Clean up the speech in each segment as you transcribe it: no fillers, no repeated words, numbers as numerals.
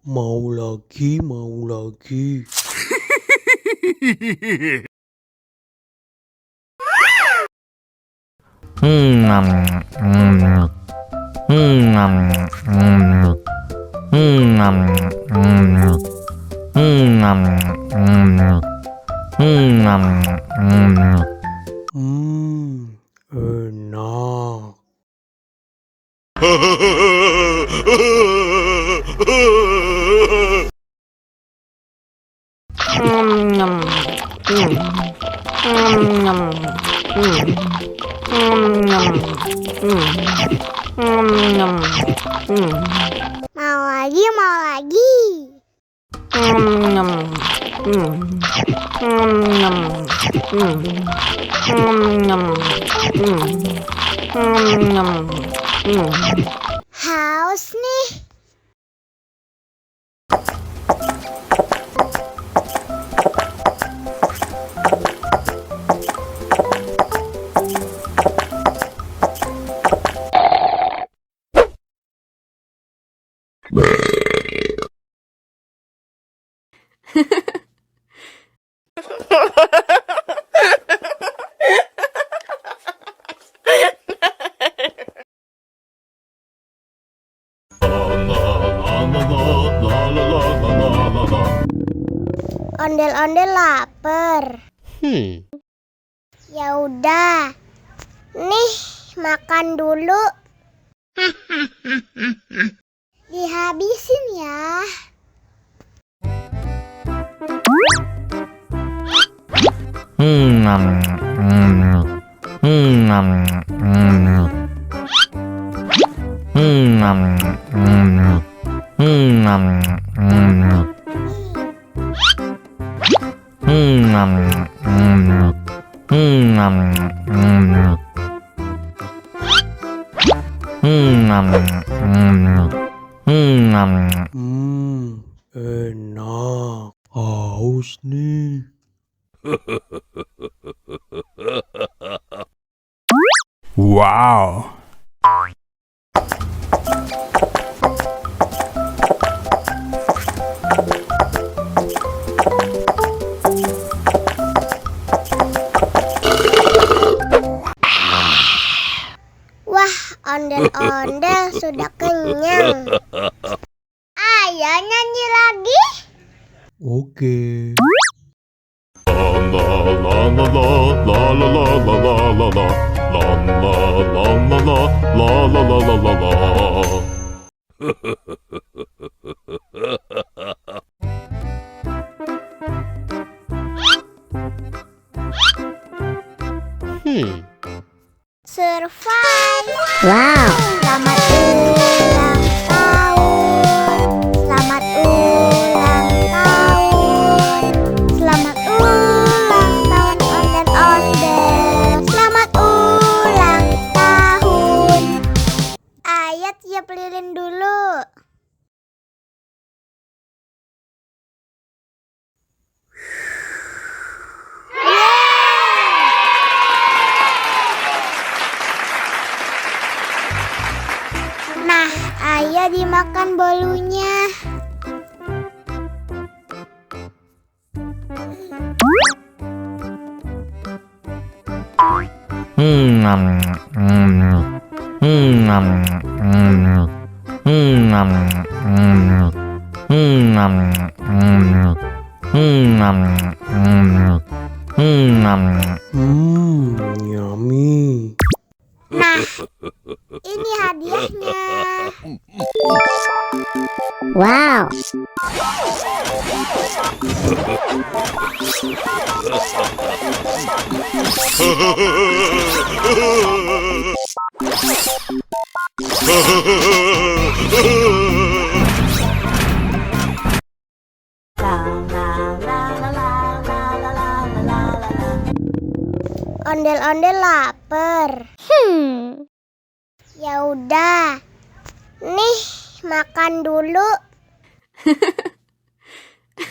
Mau lagi, mau lagi. Enak. Mau lagi, mau lagi. Haus nih. Ondel-ondel lapar. Ya udah. Nih, makan dulu. Dihabisin ya. Enak. Haus nih. Wow. Wah, ondel-ondel sudah kenyang. Ayo nyanyi lagi. Oke. Survive. Wow. Selamat ulang tahun. Selamat ulang tahun. Selamat ulang tahun ondel-ondel. Selamat ulang tahun. Ayo tiup lilin dulu. Nah, ayo dimakan bolunya. Yummy. Nah, ini hadiahnya. Wow. Ondel-ondel lapar. Ya udah. Nih, makan dulu.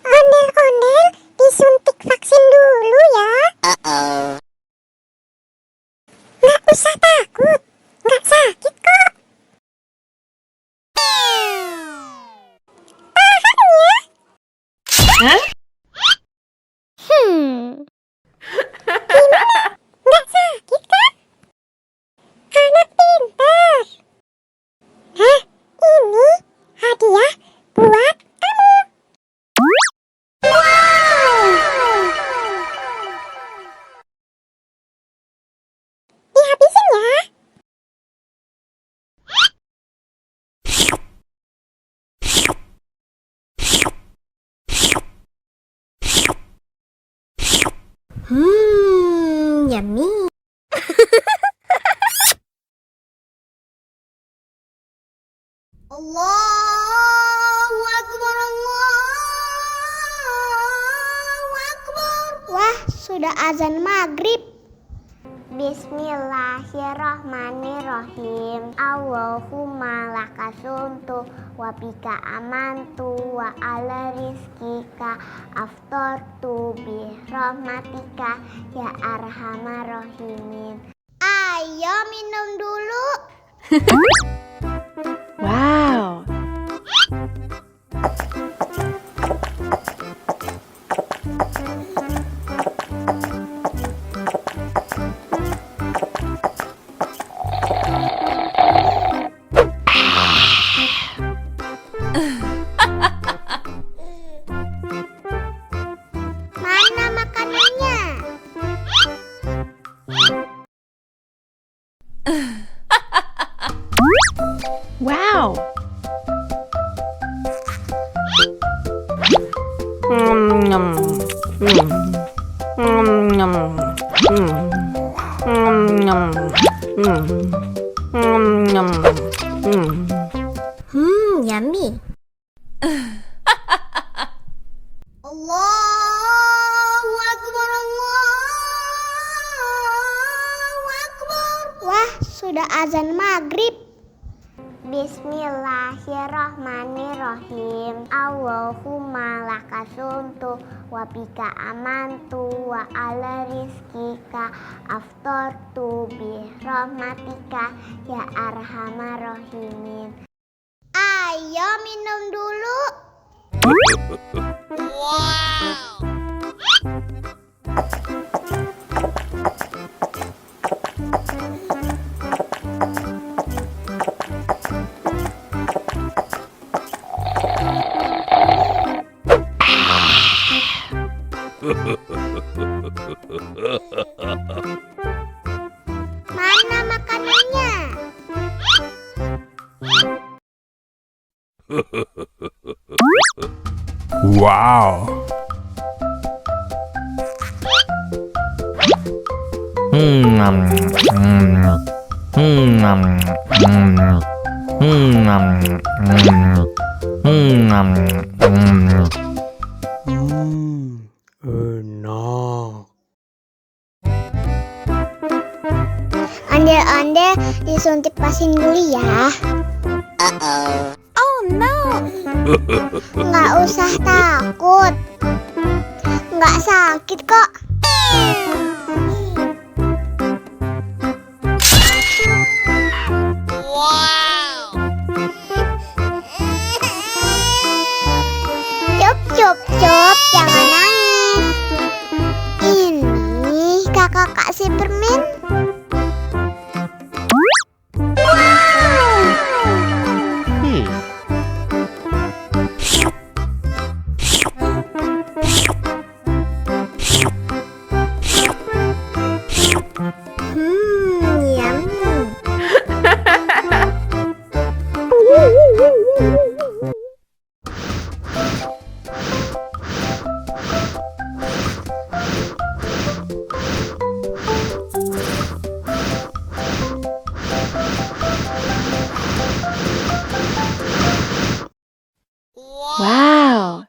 Ondel-ondel disuntik vaksin dulu ya. Nggak usah takut, nggak sakit kok. Tahan ya. Nggak sakit kan? Anak pintar. Hah? Ini hadiah buat kamu. Dihabisin ya. Yummy. Allahu Akbar, Allahu Akbar. Wah, sudah azan maghrib. Bismillahirrahmanirrahim. Allahumma lakasumtu wa bika amantu wa ala rizkika aftortu bi rahmatika ya arhamar rahimin. Ayo minum dulu. Wow. Mana makanannya? Wow. Yummy. Allahu Akbar, Allahu Akbar. Wah, sudah azan maghrib. Bismillahirrahmanirrahim. Allahumma lakasumtu wa bika amantu wa ala rizkika aftortu bi rahmatika ya arhamar rahimin. Ayo minum dulu. Mana makanannya? Wow. Enak. Ondel-ondel disuntik vaksin dulu ya. Oh no. Nggak usah takut. Nggak sakit kok. Cup, jangan nangis. Ini kakak kasih permen. Wow.